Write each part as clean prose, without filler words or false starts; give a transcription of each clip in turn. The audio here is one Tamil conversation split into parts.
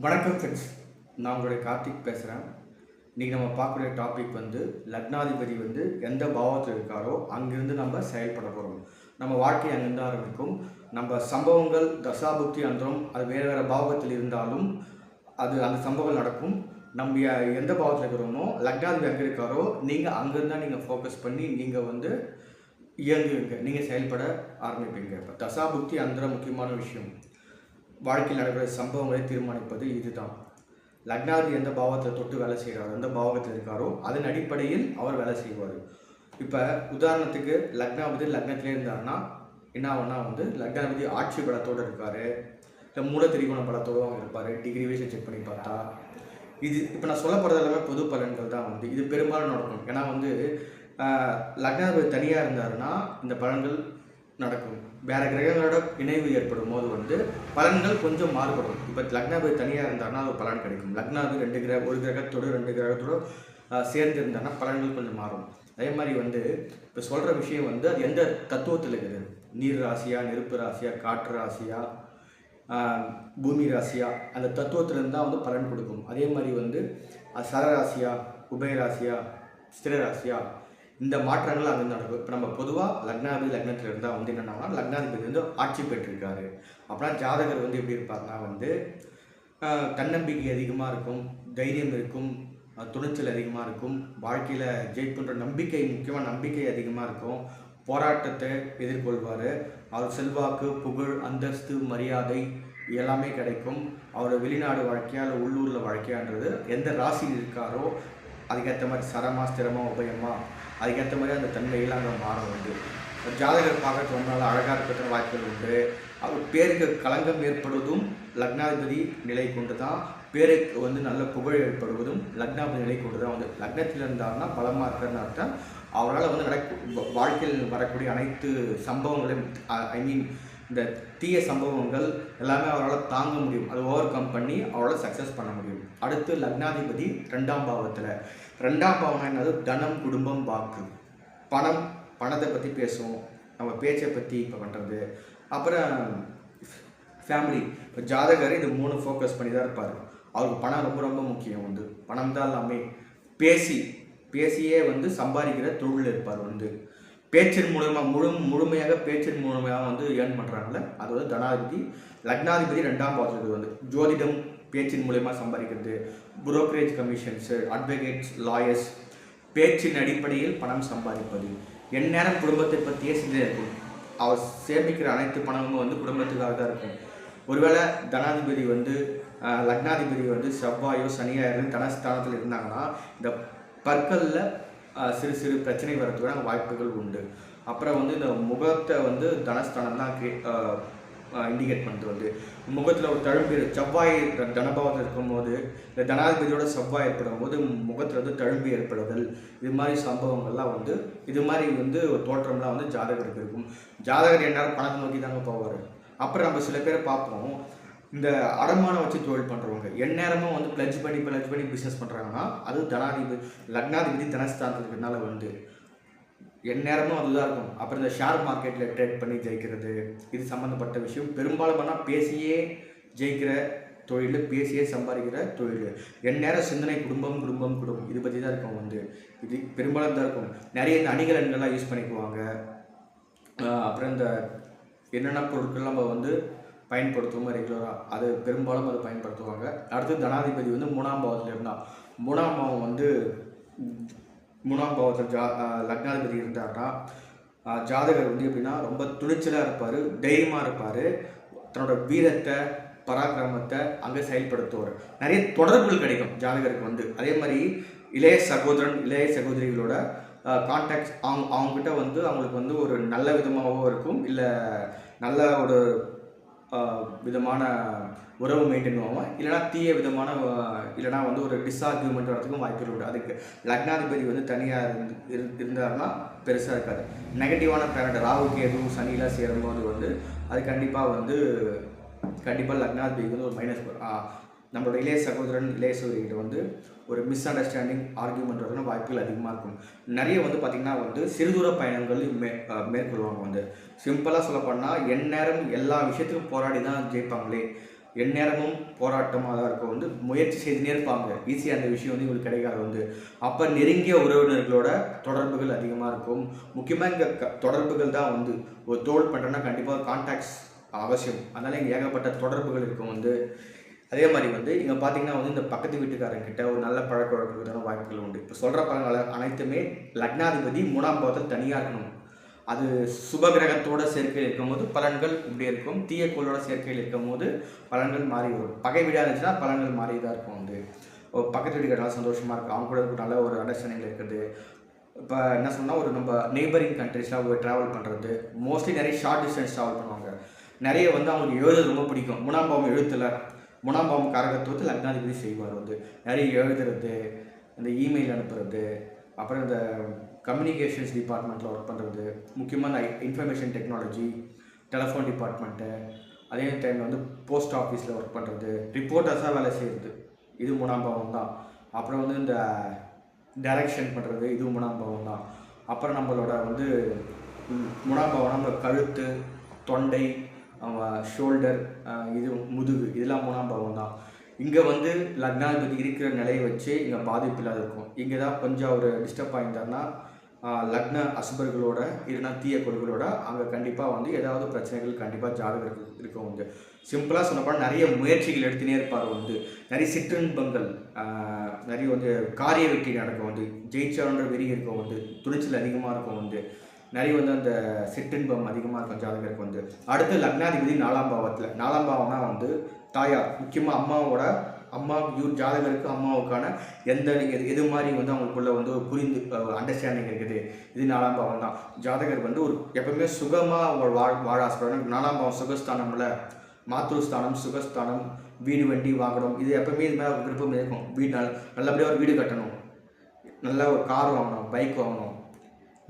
வணக்கம் ஃப்ரெண்ட்ஸ், நான் உங்களுடைய கார்த்திக் பேசுகிறேன். இன்றைக்கி நம்ம பார்க்கக்கூடிய டாபிக் லக்னாதிபதி எந்த பாவத்தில் இருக்காரோ அங்கிருந்து நம்ம செயல்பட போகிறோம். நம்ம வாழ்க்கை அங்கிருந்து ஆரம்பிக்கும். நம்ம சம்பவங்கள் தசாபுக்தி அந்தரம் அது வேறு வேறு பாவத்தில் இருந்தாலும் அந்த சம்பவங்கள் நடக்கும். நம்ம எந்த பாவத்தில் இருக்கிறோமோ லக்னாதிபதி எங்கே இருக்காரோ நீங்கள் அங்கேருந்து தான் நீங்கள் ஃபோக்கஸ் பண்ணி நீங்கள் இயங்குவீங்க, நீங்கள் செயல்பட ஆரம்பிப்பீங்க. இப்போ தசாபுக்தி அந்தரம் முக்கியமான விஷயம். வாழ்க்கையில் நடக்கிற சம்பவங்களை தீர்மானிப்பது இதுதான். லக்னாதிபதி எந்த பாவத்தில் தொட்டு வேலை செய்கிறாரோ, எந்த பாவத்தில் இருக்காரோ அதன் அடிப்படையில் அவர் வேலை செய்வார். இப்போ உதாரணத்துக்கு லக்னாதிபதி லக்னத்திலே இருந்தாருன்னா என்ன ஆகுனா லக்னாதிபதி ஆட்சி பலத்தோடு இருக்கார், இல்லை மூல திரிகோண பலத்தோடு அவங்க இருப்பார். டிகிரி வைஸை செக் பண்ணி பார்த்தா இது இப்போ நான் சொல்ல போகிறது எல்லாமே பொது பலன்கள் தான். இது பெரும்பாலும் நடக்கும். ஏன்னா லக்னாதிபதி தனியாக இருந்தாருன்னா இந்த பலன்கள் நடக்கும். வேறு கிரகங்களோட இணைவு ஏற்படும் போது பலன்கள் கொஞ்சம் மாறுபடும். இப்போ லக்னாதிபதி தனியாக இருந்தாருன்னா அது பலன் கிடைக்கும். லக்னாதிபதி ஒரு கிரகத்தோடு சேர்ந்து இருந்தாருன்னா பலன்கள் கொஞ்சம் மாறும். அதே மாதிரி இப்போ சொல்கிற விஷயம் அது எந்த தத்துவத்தில் இருக்குது, நீர் ராசியா, நெருப்பு ராசியா, காற்று ராசியா, பூமி ராசியா, அந்த தத்துவத்திலிருந்து தான் பலன் கொடுக்கும். அதே மாதிரி சரராசியா, உபயராசியா, ஸ்திரராசியா, இந்த மாற்றங்கள் அங்கே நடக்கும். இப்போ நம்ம பொதுவாக லக்னாதிபதி லக்னத்தில் இருந்தால் என்னென்னா லக்னாதிபதி ஆட்சி பெற்றிருக்காரு அப்படின்னா ஜாதகர் எப்படி இருப்பார்னா தன்னம்பிக்கை அதிகமாக இருக்கும், தைரியம் இருக்கும், துணிச்சல் அதிகமாக இருக்கும், வாழ்க்கையில் ஜெயிப்புன்ற நம்பிக்கை, முக்கியமாக நம்பிக்கை அதிகமாக இருக்கும், போராட்டத்தை எதிர்கொள்வார். அவர் செல்வாக்கு, புகழ், அந்தஸ்து, மரியாதை எல்லாமே கிடைக்கும். அவரோட வெளிநாடு வாழ்க்கையா இல்லை உள்ளூரில் வாழ்க்கையான்றது எந்த ராசியில் இருக்காரோ அதுக்கேற்ற மாதிரி சரமா, ஸ்திரமா, உபயமா, அதுக்கேற்ற மாதிரி அந்த தன்மையெல்லாம் அங்கே மாறும். ஜாதகர் பார்க்கறது ரொம்ப நாள் அழகாக இருக்கிற வாய்ப்புகள் உண்டு. அவர் பேருக்கு களங்கம் ஏற்படுவதும் லக்னாதிபதி நிலை கொண்டு தான், பேருக்கு நல்ல புகழ் ஏற்படுவதும் லக்னாதிபதி நிலை கொண்டு தான். லக்னத்தில் இருந்தாருன்னா பலமாக இருக்கிறன்னு அர்த்தம். அவரால் வாழ்க்கையில் வரக்கூடிய அனைத்து சம்பவங்களையும் இந்த தீய சம்பவங்கள் எல்லாமே அவரால் தாங்க முடியும். அதை ஓவர் கம் பண்ணி அவரால் சக்ஸஸ் பண்ண முடியும். அடுத்து லக்னாதிபதி 2ஆம் பாவத்தில். 2ஆம் பாவம் என்னது? தனம், குடும்பம், வாக்கு, பணத்தை பற்றி பேசுவோம், நம்ம பேச்சை பற்றி இப்போ பண்ணுறது. அப்புறம் ஃபேமிலி. இப்போ ஜாதகர் இது 3 ஃபோக்கஸ் பண்ணி தான் இருப்பார். அவருக்கு பணம் ரொம்ப ரொம்ப முக்கியம். பணம் தான் எல்லாமே. பேசியே சம்பாதிக்கிற தொழில் இருப்பார். பேச்சின் மூலமாக முழுமையாக பேச்சின் மூலமாக ஏர்ன் பண்ணுறாங்கல்ல, அது தனாதிபதி. லக்னாதிபதி 2ஆம் பாவத்தில் ஜோதிடம் பேச்சின் மூலமாக சம்பாதிக்கிறது, புரோக்கரேஜ் கமிஷன்ஸு, அட்வொகேட்ஸ், லாயர்ஸ், பேச்சின் அடிப்படையில் பணம் சம்பாதிப்பது. எந்நேரம் குடும்பத்தை பற்றியே சிந்தனை இருக்கும். அவர் சேமிக்கிற அனைத்து பணமும் குடும்பத்துக்காக தான் இருக்கும். ஒருவேளை தனாதிபதி லக்னாதிபதி செவ்வாயோ சனியோ தனஸ்தானத்தில் இருந்தாங்கன்னா இந்த பற்களில் சிறு சிறு பிரச்சனை வரதுக்கான வாய்ப்புகள் உண்டு. அப்புறம் இந்த முகத்தை தனஸ்தானம் தான் இண்டிகேட் பண்ணுறது. முகத்தில் ஒரு தழும்பு, செவ்வாய் தனபாவத்தில் இருக்கும்போது இந்த தனாதிபதியோட செவ்வாய் ஏற்படும் போது முகத்தில் தழும்பு ஏற்படுதல், இது மாதிரி சம்பவங்கள்லாம் இது மாதிரி தோற்றம்லாம் ஜாதகருக்கு இருக்கும். ஜாதகர் எந்நேரம் பணத்தை நோக்கி தாங்க போவார். அப்புறம் நம்ம சில பேரை பார்ப்போம், இந்த அடமானம் வச்சு தொழில் பண்ணுறவங்க எந்நேரமும் பிளட்ஜ் பண்ணி பிஸ்னஸ் பண்ணுறாங்கன்னா அது லக்னாதிபதி தனஸ்தானத்தில் இருக்கிறதுனால எந்நேரமும் அதுதான் இருக்கும். அப்புறம் இந்த ஷேர் மார்க்கெட்டில் ட்ரேட் பண்ணி ஜெயிக்கிறது, இது சம்மந்தப்பட்ட விஷயம். பெரும்பாலும் பண்ணால் பேசியே ஜெயிக்கிற தொழில், பேசியே சம்பாதிக்கிற தொழில். எந்நேரம் சிந்தனை குடும்பம் இது பற்றி தான் இருக்கும். இது பெரும்பாலும் தான் இருக்கும். நிறைய இந்த அணிகள் எண்கள்லாம் யூஸ் பண்ணிக்குவாங்க. அப்புறம் இந்த என்னென்ன பொருட்கள்லாம் நம்ம பயன்படுத்துவோம் ரெகுலராக, அது பெரும்பாலும் அதை பயன்படுத்துவாங்க. அடுத்து தனாதிபதி 3ஆம் பாவத்தில் இருந்தால், 3ஆம் பாவம் 3ஆம் பாவத்தில் லக்னாதிபதி இருந்தார்னா ஜாதகர் எப்படின்னா ரொம்ப துணிச்சலாக இருப்பார், தைரியமாக இருப்பார், தன்னோட வீரத்தை, பராக்கிரமத்தை அங்கே செயல்படுத்துவார். நிறைய தொடர்புகள் கிடைக்கும் ஜாதகருக்கு. அதே மாதிரி இளைய சகோதரன், இளைய சகோதரிகளோட கான்டாக்ட்ஸ் அவங்ககிட்ட அவங்களுக்கு ஒரு நல்ல விதமாகவும் இருக்கும், இல்லை நல்ல ஒரு விதமான உறவு மெயின்டைன் ஆகும், இல்லைனா தீய விதமான இல்லைனா ஒரு டிஸ்ஆர்கியூமெண்ட் வரதுக்கும் வாய்ப்புகள் உண்டு. அதுக்கு லக்னாதிபதி தனியாக இருந்தாருன்னா பெருசாக இருக்காது. நெகட்டிவான பிளானட் ராகு, கேது, சனிலாம் சேரும்போது அது கண்டிப்பாக லக்னாதிபதிக்கு ஒரு மைனஸ். நம்மளோட இளைய சகோதரன், இளைய சகோதரிகிட்ட ஒரு மிஸ் அண்டர்ஸ்டாண்டிங், ஆர்கியூமெண்ட் வரதுன்னு வாய்ப்புகள் அதிகமாக இருக்கும். நிறைய பார்த்திங்கன்னா சிறுதூர பயணங்கள் மேற்கொள்வாங்க. சிம்பிளாக சொல்லப்போனால் எந்நேரம் எல்லா விஷயத்துக்கும் போராடி தான் ஜெயிப்பாங்களே. எந்நேரமும் போராட்டமாக தான் இருக்கும் வந்து முயற்சி செய்துனே இருப்பாங்க. ஈஸியாக அந்த விஷயம் வந்து இவங்களுக்கு கிடைக்காது வந்து. அப்போ நெருங்கிய உறவினர்களோட தொடர்புகள் அதிகமாக இருக்கும். முக்கியமாக இங்கே தொடர்புகள் தான் வந்து ஒரு தோல் பண்ணுறேன்னா கண்டிப்பாக கான்டாக்ட்ஸ் அவசியம். அதனால் இங்கே ஏகப்பட்ட தொடர்புகள் இருக்கும் வந்து. அதே மாதிரி வந்து இங்கே பார்த்தீங்கன்னா வந்து இந்த பக்கத்து வீட்டுக்காரங்கிட்ட ஒரு நல்ல பழக்க வழக்கத்துக்கான வாய்ப்புகள் உண்டு. இப்போ சொல்கிற பலன்கள் அனைத்துமே லக்னாதிபதி 3ஆம் பாவத்தில் தனியாக இருக்கணும். அது சுபகிரகத்தோட சேர்க்கையில் இருக்கும்போது பலன்கள் இப்படி இருக்கும். தீயக்கோளோட சேர்க்கையில் இருக்கும்போது பலன்கள் மாறி வரும். பகை வீடாக இருந்துச்சுன்னா பலன்கள் மாறி தான் இருக்கும் வந்து. பக்கத்து வீட்டுக்கு நல்லா சந்தோஷமாக இருக்கும், அவங்க கூட நல்ல ஒரு அண்டர்ஸ்டாண்டிங் இருக்குது. இப்போ என்ன சொன்னால் ஒரு நம்ம நெய்பரிங் கண்ட்ரிஸ்லாம் ட்ராவல் பண்ணுறது, மோஸ்ட்லி நிறைய ஷார்ட் டிஸ்டன்ஸ் ட்ராவல் பண்ணுவாங்க. நிறைய வந்து அவங்களுக்கு எழுதுறது ரொம்ப பிடிக்கும். 3ஆம் பாவம் எழுத்தில் 3ஆம் பாவம் காரகத்துவத்தை லக்னாதிபதி செய்வார் வந்து. நிறைய எழுதுறது, இந்த இமெயில் அனுப்புறது, அப்புறம் இந்த கம்யூனிகேஷன்ஸ் டிபார்ட்மெண்ட்டில் ஒர்க் பண்ணுறது, முக்கியமாக இந்த இன்ஃபர்மேஷன் டெக்னாலஜி, டெலிஃபோன் டிபார்ட்மெண்ட்டு, அதே டைமில் வந்து போஸ்ட் ஆஃபீஸில் ஒர்க் பண்ணுறது, ரிப்போர்ட்டர்ஸாக வேலை செய்கிறது, இது 3ஆம் பாவம் தான். அப்புறம் வந்து இந்த டைரக்ஷன் பண்ணுறது, இது 3ஆம் பாவம் தான். அப்புறம் நம்மளோட வந்து 3ஆம் பாவம் நம்ம கழுத்து, தொண்டை, ஷோல்டர், இது முதுகு, இதெல்லாம் 3ஆம் பாவம் தான். இங்கே வந்து லக்னாதிபதி இருக்கிற நிலையை வச்சு இங்கே பாதிப்பு இல்லாத இருக்கும். இங்கே தான் கொஞ்சம் ஒரு டிஸ்டர்ப் ஆகியிருந்தாருன்னா லக்ன அசுபர்களோட இல்லைனா தீய கொடுகளோட அங்கே கண்டிப்பாக வந்து ஏதாவது பிரச்சனைகள் கண்டிப்பாக ஜாதகருக்கு இருக்கும் வந்து. சிம்பிளாக சொன்னப்போ நிறைய முயற்சிகள் எடுத்துனே இருப்பார் வந்து. நிறைய சிற்றின்பங்கள், நிறைய வந்து காரிய வெற்றி நடக்கும் வந்து. ஜெயிச்சான்ற வெறி இருக்கும் வந்து. துணிச்சல் அதிகமாக இருக்கும் வந்து. நிறைய வந்து அந்த சிற்றின்பம் அதிகமாக இருக்கும் ஜாதகருக்கு வந்து. அடுத்து லக்னாதிபதி 4ஆம் பாவத்தில். 4ஆம் பாவம்னா வந்து தாயார், முக்கியமாக அம்மா ஜாதகருக்கு அம்மாவுக்கான எந்த எது மாதிரி வந்து அவங்களுக்குள்ள வந்து புரிந்து அண்டர்ஸ்டாண்டிங் இருக்குது, இது 4ஆம் பாவம் தான். ஜாதகர் வந்து ஒரு எப்பவுமே சுகமாக அவங்க வாழ ஆசைப்படுறாங்க. 4ஆம் பாவம் சுகஸ்தானம்ல, மாத்ருஸ்தானம், சுகஸ்தானம், வீடு வண்டி வாங்கணும், இது எப்பவுமே இது மேலே விருப்பம் இருக்கும். வீடு நல்லபடியாக ஒரு வீடு கட்டணும், நல்ல ஒரு கார் வாங்கணும், பைக் வாங்கணும்.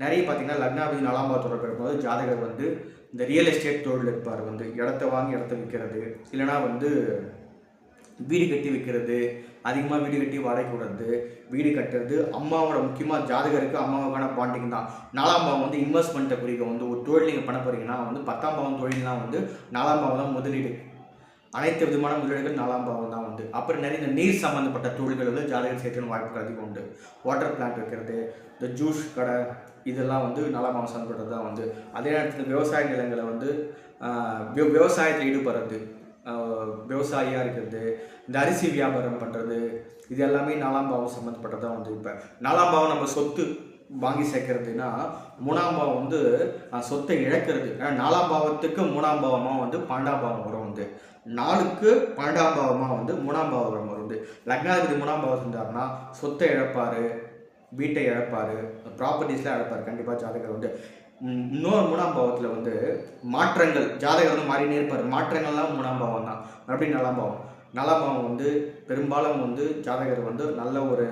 நிறைய பார்த்தீங்கன்னா லக்னாதிபதி 4ஆம் பாவத்தோட இருக்கும்போது ஜாதகர் வந்து இந்த ரியல் எஸ்டேட் தொழில் இருப்பார் வந்து. இடத்த வாங்கி இடத்த விற்கிறது, இல்லைனா வந்து வீடு கட்டி வைக்கிறது, அதிகமாக வீடு கட்டி வாடகை விடுறது, வீடு கட்டுறது. அம்மாவோட முக்கியமாக ஜாதகருக்கு அம்மாவுக்கான பாண்டிங் தான். 4ஆம் பாவம் வந்து இன்வெஸ்ட்மெண்ட்டை குறிக்கும் வந்து. ஒரு தொழில் நீங்கள் பண்ண போகிறீங்கன்னா வந்து 10ஆம் பாவம் தொழில்னால் வந்து 4ஆம் பாவம் தான் முதலீடு. அனைத்து விதமான முதலீடுகள் 4ஆம் பாவம் தான் வந்து. அப்புறம் நிறைய இந்த நீர் சம்மந்தப்பட்ட தொழில்கள் வந்து ஜாதகர் சேர்க்கணும் வாய்ப்புகள் அதிகம் உண்டு. வாட்டர் பிளான்ட் வைக்கிறது, இந்த ஜூஸ் கடை, இதெல்லாம் வந்து 4ஆம் பாவம் சம்மந்தப்பட்டது தான் வந்து. அதே நேரத்தில் விவசாய நிலங்களை வந்து விவசாயத்தில் ஈடுபடுறது, விவசாயியாக இருக்கிறது, இந்த அரிசி வியாபாரம் பண்ணுறது, இது எல்லாமே 4ஆம் பாவம் சம்மந்தப்பட்டதான் வந்து. இப்போ 4ஆம் பாவம் நம்ம சொத்து வாங்கி சேர்க்கறதுன்னா 3ஆம் பாவம் வந்து சொத்தை இழக்கிறது. ஏன்னா 4ஆம் பாவத்துக்கு 3ஆம் பாவமாக வந்து 12ஆம் பாவம் வரும் வந்து. 4க்கு 12ஆம் பாவமாக வந்து 3ஆம் பாவம் வரும் வந்து. லக்னாதிபதி 3ஆம் பாவம் இருந்தாருன்னா சொத்தை இழப்பார், வீட்டை இழப்பார், ப்ராப்பர்ட்டிஸ்லாம் இழப்பார் கண்டிப்பாக ஜாதகர் வந்து. இன்னொரு 3ஆம் பாவத்தில் வந்து மாற்றங்கள், ஜாதகர் வந்து மாறினே இருப்பார். மாற்றங்கள்லாம் 3ஆம் பாவம் தான். மறுபடியும் 4ஆம் பாவம். 4ஆம் பாவம் வந்து பெரும்பாலும் வந்து ஜாதகர் வந்து நல்ல ஒரு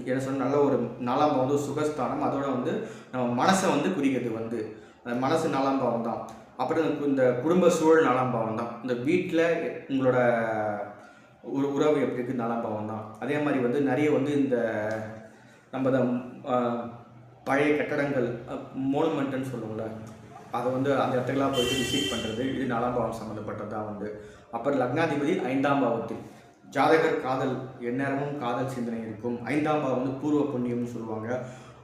என்ன சொன்ன நல்ல ஒரு 4ஆம் பாவம் வந்து சுகஸ்தானம். அதோட வந்து நம்ம மனசை வந்து குறிக்கிறது வந்து. அந்த மனசு 4ஆம் பாவம் தான். அப்புறம் இந்த குடும்ப சூழல் 4ஆம் பாவம் தான். இந்த வீட்டில் உங்களோட ஒரு உறவு எப்படி இருக்குது 4ஆம் பாவம் தான். அதே மாதிரி வந்து நிறைய வந்து இந்த நம்ம பழைய கட்டடங்கள், மோனுமெண்ட்டுன்னு சொல்லுவோம்ல, அதை வந்து அந்த இடத்துக்கெல்லாம் போயிட்டு விசிட் பண்ணுறது, இது 4ஆம் பாவம் சம்மந்தப்பட்டது தான் வந்து. அப்புறம் லக்னாதிபதி 5ஆம் பாவத்தில். ஜாதகர் காதல், எந்நேரமும் காதல் சிந்தனை இருக்கும். 5ஆம் பாவம் வந்து பூர்வ புண்ணியம்னு சொல்லுவாங்க.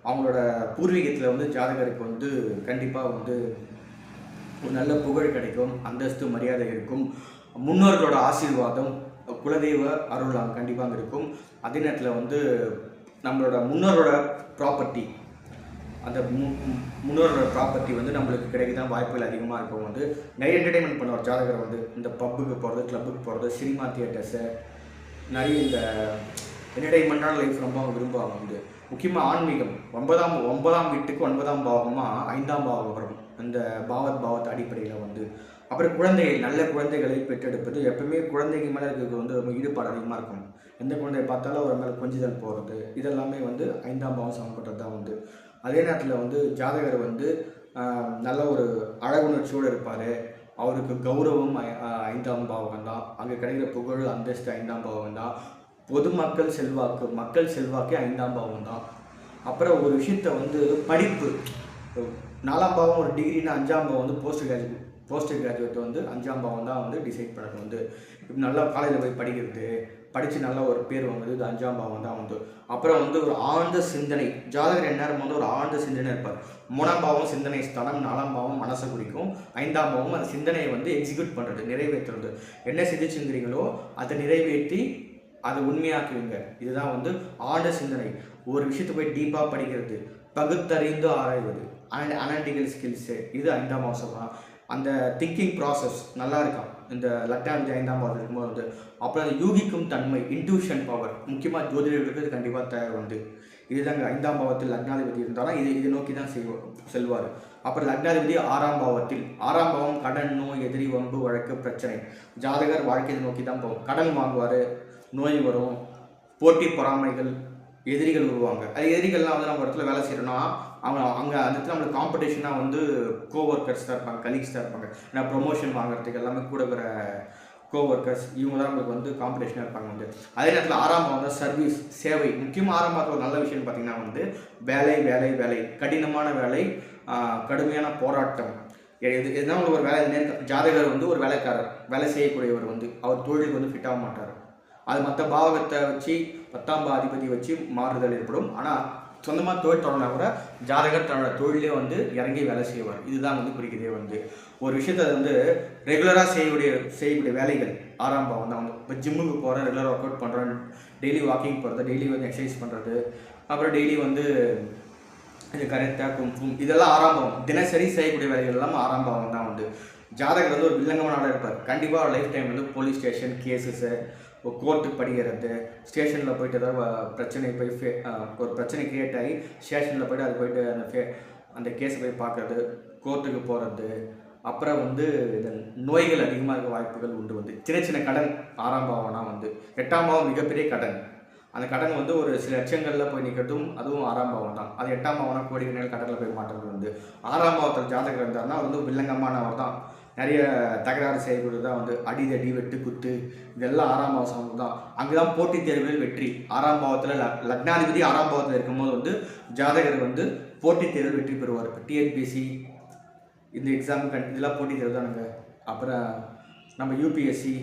அவங்களோட பூர்வீகத்தில் வந்து ஜாதகருக்கு வந்து கண்டிப்பாக வந்து ஒரு நல்ல புகழ் கிடைக்கும், அந்தஸ்து மரியாதை இருக்கும், முன்னோர்களோட ஆசீர்வாதம், குலதெய்வ அருள் கண்டிப்பாக இருக்கும். அதே நேரத்தில் வந்து நம்மளோட முன்னோரோட ப்ராப்பர்ட்டி, அந்த முன்னோரோட ப்ராப்பர்ட்டி வந்து நம்மளுக்கு கிடைக்கதான் வாய்ப்புகள் அதிகமாக இருக்கும் வந்து. நிறைய என்டர்டெயின்மெண்ட் பண்ணுவார் ஜாதகர் வந்து. இந்த பப்புக்கு போகிறது, கிளப்புக்கு போகிறது, சினிமா தியேட்டர்ஸு, நிறைய இந்த என்டர்டெயின்மெண்ட்டான லைஃப் ரொம்ப விரும்புவாங்க வந்து. முக்கியமாக ஆன்மீகம், 9ஆம் வீட்டுக்கு 9ஆம் பாவமாக 5ஆம் பாவம் வரும் அந்த பாவத்தை அடிப்படையில் வந்து. அப்புறம் குழந்தைகள், நல்ல குழந்தைகளை பெற்றெடுப்பது. எப்பவுமே குழந்தைங்க மேலே இருக்கிறது வந்து ரொம்ப ஈடுபாடு அதிகமாக இருக்கும். எந்த குழந்தையை பார்த்தாலும் ஒரு மேலே கொஞ்சிதல் போகிறது, இதெல்லாமே வந்து 5ஆம் பாவம் சம்மந்தப்பட்டது தான் வந்து. அதே நேரத்தில் வந்து ஜாதகர் வந்து நல்ல ஒரு அழகுணர்ச்சியோடு இருப்பார். அவருக்கு கௌரவம் 5ஆம் பாவம் தான். அங்கே கிடைக்கிற புகழ், அந்தஸ்து 5ஆம் பாவம் தான். பொதுமக்கள் செல்வாக்கு, மக்கள் செல்வாக்கே 5ஆம் பாவம் தான். அப்புறம் ஒரு விஷயத்தை வந்து படிப்பு, 4ஆம் பாவம் ஒரு டிகிரினா 5ஆம் பாவம் வந்து போஸ்ட் போஸ்ட் கிராஜுவேட் வந்து 5ஆம் பாவம் தான் வந்து டிசைட் பண்ணது வந்து. இப்போ நல்லா காலேஜில் போய் படிக்கிறது, படித்து நல்ல ஒரு பேர் வாங்குறது, இது 5ஆம் பாவம் தான் வந்து. அப்புறம் வந்து ஒரு ஆழ்ந்த சிந்தனை, ஜாதகர் எந்நேரம் வந்து ஒரு ஆழ்ந்த சிந்தனை இருப்பார். 3ஆம் பாவம் சிந்தனை ஸ்தானம், 4ஆம் பாவம் மனசை குறிக்கும், 5ஆம் பாவம் அந்த சிந்தனையை வந்து எக்ஸிக்யூட் பண்ணுறது, நிறைவேற்றுறது. என்ன சிந்திச்சுங்கிறீங்களோ அதை நிறைவேற்றி அதை உண்மையாக்குவீங்க. இதுதான் வந்து ஆழ்ந்த சிந்தனை. ஒரு விஷயத்தை போய் டீப்பாக படிக்கிறது, பகுத்தறிந்து ஆராய்வது, அனாலிட்டிக்கல் ஸ்கில்ஸு, இது 5ஆம் பாவம் சொல்லலாம். அந்த திங்கிங் ப்ராசஸ் நல்லா இருக்கும் இந்த லக்னாதிபதி 5ஆம் பாவத்தில் இருக்கும்போது வந்து. அப்புறம் அந்த யூகிக்கும் தன்மை, இன்ட்யூஷன் பவர், முக்கியமாக ஜோதிடர்களுக்கு இது கண்டிப்பாக தேவை வந்து. இதுதாங்க 5ஆம் பாவத்தில் லக்னாதிபதி இருந்தாலும் இதை நோக்கி தான் செல்வார். அப்புறம் லக்னாதிபதி 6ஆம் பாவத்தில், 6ஆம் பாவம் கடன், நோய், எதிரி, வம்பு, வழக்கு, பிரச்சனை. ஜாதகர் வாழ்க்கையை நோக்கி தான் போகும். கடன் வாங்குவார், நோய் வரும், போட்டி பொறாமைகள், எதிரிகள் உருவாங்க. அது எதிரிகள்லாம் வந்து நம்ம இடத்துல வேலை செய்யணும்னா அவங்க அங்கே அந்த இடத்துல நம்மளுக்கு காம்படிஷனாக வந்து கோவொர்க்கர்ஸ் தான் இருப்பாங்க, கலீக்ஸ் தான் இருப்பாங்க. ஏன்னா ப்ரொமோஷன் வாங்குறதுக்கு எல்லாமே கூட இருக்கிற கோவொர்க்கர்ஸ் இவங்க தான் நம்மளுக்கு வந்து காம்படிஷனாக இருப்பாங்க வந்து. அதே நேரத்தில் 6ஆம் பாவம் வந்து சர்வீஸ், சேவை. முக்கியமாக 6ஆம் பாவத்தில் ஒரு நல்ல விஷயம் பார்த்தீங்கன்னா வந்து வேலை வேலை வேலை, கடினமான வேலை, கடுமையான போராட்டம். எதுனா ஒரு வேலை ஜாதகர் வந்து ஒரு வேலைக்காரர், வேலை செய்யக்கூடியவர் வந்து அவர் தொழிலுக்கு வந்து ஃபிட் ஆக மாட்டார். அது மற்ற பாவகத்தை வச்சு 10ஆம் அதிபதி வச்சு மாறுதல் ஏற்படும். ஆனால் சொந்தமாக தொழில் தொடங்கினா கூட ஜாதகர் தன்னோட தொழிலே வந்து இறங்கி வேலை செய்வார். இதுதான் வந்து குறிக்கிறதே வந்து. ஒரு விஷயத்தை வந்து ரெகுலராக செய்யக்கூடிய வேலைகள் 6ஆம் பாவம் தான் வந்து. இப்போ ஜிம்முக்கு போகிறேன், ரெகுலராக ஒர்க் அவுட் பண்ணுறேன், டெய்லி வாக்கிங் போகிறது, டெய்லி வந்து எக்ஸசைஸ் பண்ணுறது, அப்புறம் டெய்லி வந்து இது கரெக்டாக கும்பும், இதெல்லாம் 6ஆம் பாவம். தினசரி செய்யக்கூடிய வேலைகள் எல்லாம் 6ஆம் பாவம் தான் வந்து. ஜாதகர் வந்து ஒரு வில்லங்கமான இருப்பார். கண்டிப்பாக லைஃப் டைம் வந்து போலீஸ் ஸ்டேஷன் கேஸஸு, கோர்ட்டுக்கு படிக்கிறது, ஸ்டேஷனில் போய்ட்டு ஏதாவது பிரச்சனை போய் ஒரு பிரச்சனை கிரியேட் ஆகி ஸ்டேஷனில் போய்ட்டு அது போய்ட்டு அந்த கேஸை போய் பார்க்குறது, கோர்ட்டுக்கு போகிறது. அப்புறம் வந்து இந்த நோய்கள் அதிகமாக இருக்க வாய்ப்புகள் உண்டு வந்து. சின்ன சின்ன கடன் 6ஆம் பாவம்னா வந்து. 8ஆம் பாவம் மிகப்பெரிய கடன். அந்த கடன் வந்து ஒரு சில லட்சங்களில் போய் நிற்கிறதும் அதுவும் 6ஆம் பாவம் தான். அது 8ஆம் பாவம்னா கோடிக்கணக்கில் கடனில் போய் மாட்டுறது வந்து. 6ஆம் பாவத்தில் ஜாதகர் இருந்தார்னா வந்து வில்லங்கமானவர் தான். நிறைய தகராறு செய்யக்கூடியது தான் வந்து. அடிதடி, வெட்டு, குத்து, இதெல்லாம் 6ஆம் பாவம் சம்பந்தம் தான். அங்கே தான் போட்டித் தேர்வுகள் வெற்றி. 6ஆம் பாவத்தில் லக்னாதிபதி 6ஆம் பாவத்தில் இருக்கும்போது வந்து ஜாதகர் வந்து போட்டித் தேர்வு வெற்றி பெறுவார். இப்போ டிஎன்பிஎஸ்சி இந்த எக்ஸாம் இதெல்லாம் போட்டித் தேர்வு தானுங்க. அப்புறம் நம்ம யூபிஎஸ்சி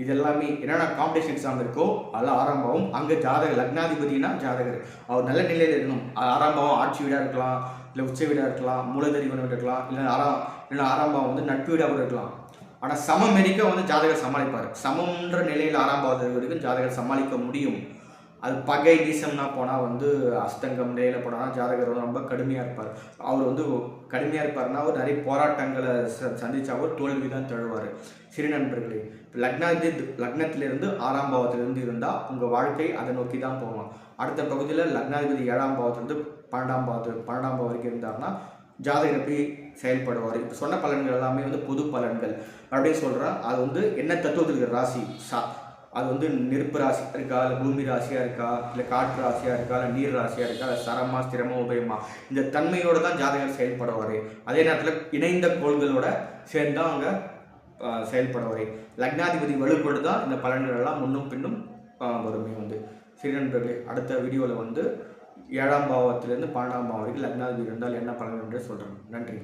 இது எல்லாமே என்னென்ன காம்படிஷன் எக்ஸாம் இருக்கோ அதெல்லாம் 6ஆம் பாவம். அங்கே ஜாதகர் லக்னாதிபதினா ஜாதகர் அவர் நல்ல நிலையில் இருக்கணும். 6ஆம் பாவம் ஆட்சி வீடாக இருக்கலாம், இல்லை உச்ச வீடாக இருக்கலாம், மூலதரி வீடாக இருக்கலாம், இல்லை 6ஆம் பாவம் வந்து நட்பு வீடாக கூட இருக்கலாம். ஆனால் சமம் மெரிக்க வந்து ஜாதகர் சமாளிப்பார். சமம்ன்ற நிலையில் 6ஆம் பாவத்தில் வரைக்கும் ஜாதகர் சமாளிக்க முடியும். அது பகை நீசம்னா போனால் வந்து அஸ்தங்கம் நிலையில் போனால் ஜாதகர் வந்து ரொம்ப கடுமையாக இருப்பார். அவர் வந்து கடுமையாக இருப்பார்னா அவர் நிறைய போராட்டங்களை சந்தித்து அவர் தோல்வி தான் தழுவார். சிறு நண்பர்களே, லக்னத்திலிருந்து 6ஆம் பாவத்திலிருந்து இருந்தால் உங்கள் வாழ்க்கை அதை நோக்கி தான் போகும். அடுத்த பகுதியில் லக்னாதிபதி 7ஆம் பாவத்திலிருந்து 12ஆம் பாவம் வரைக்கும் இருந்தார்னா ஜாதகர் எப்படி செயல்படுவார். இப்போ சொன்ன பலன்கள் எல்லாமே வந்து பொது பலன்கள் அப்படின்னு சொல்கிறேன். அது வந்து என்ன தத்துவத்தில் இருக்கிற ராசி அது வந்து நெருப்பு ராசியாக இருக்கா, இல்லை பூமி ராசியாக இருக்கா, இல்லை காற்று ராசியாக இருக்கா, இல்லை நீர் ராசியாக இருக்கா, இல்லை சரமா ஸ்திரமா உபயமா, இந்த தன்மையோடு தான் ஜாதகர் செயல்படுவார். அதே நேரத்தில் இணைந்த கோள்களோட சேர்ந்து தான் அவங்க செயல்படுவார். லக்னாதிபதி வலுப்பொழுது தான் இந்த பலன்கள் எல்லாம் முன்னும் பின்னும் வருமே வந்து. சரி நண்பர்களே, அடுத்த வீடியோவில் வந்து 7ஆம் பாவத்திலேருந்து 12ஆம் பாவம் வரைக்கும் லக்னாதிபதி இருந்தால் என்ன பலன் என்று சொல்கிறேன். நன்றி.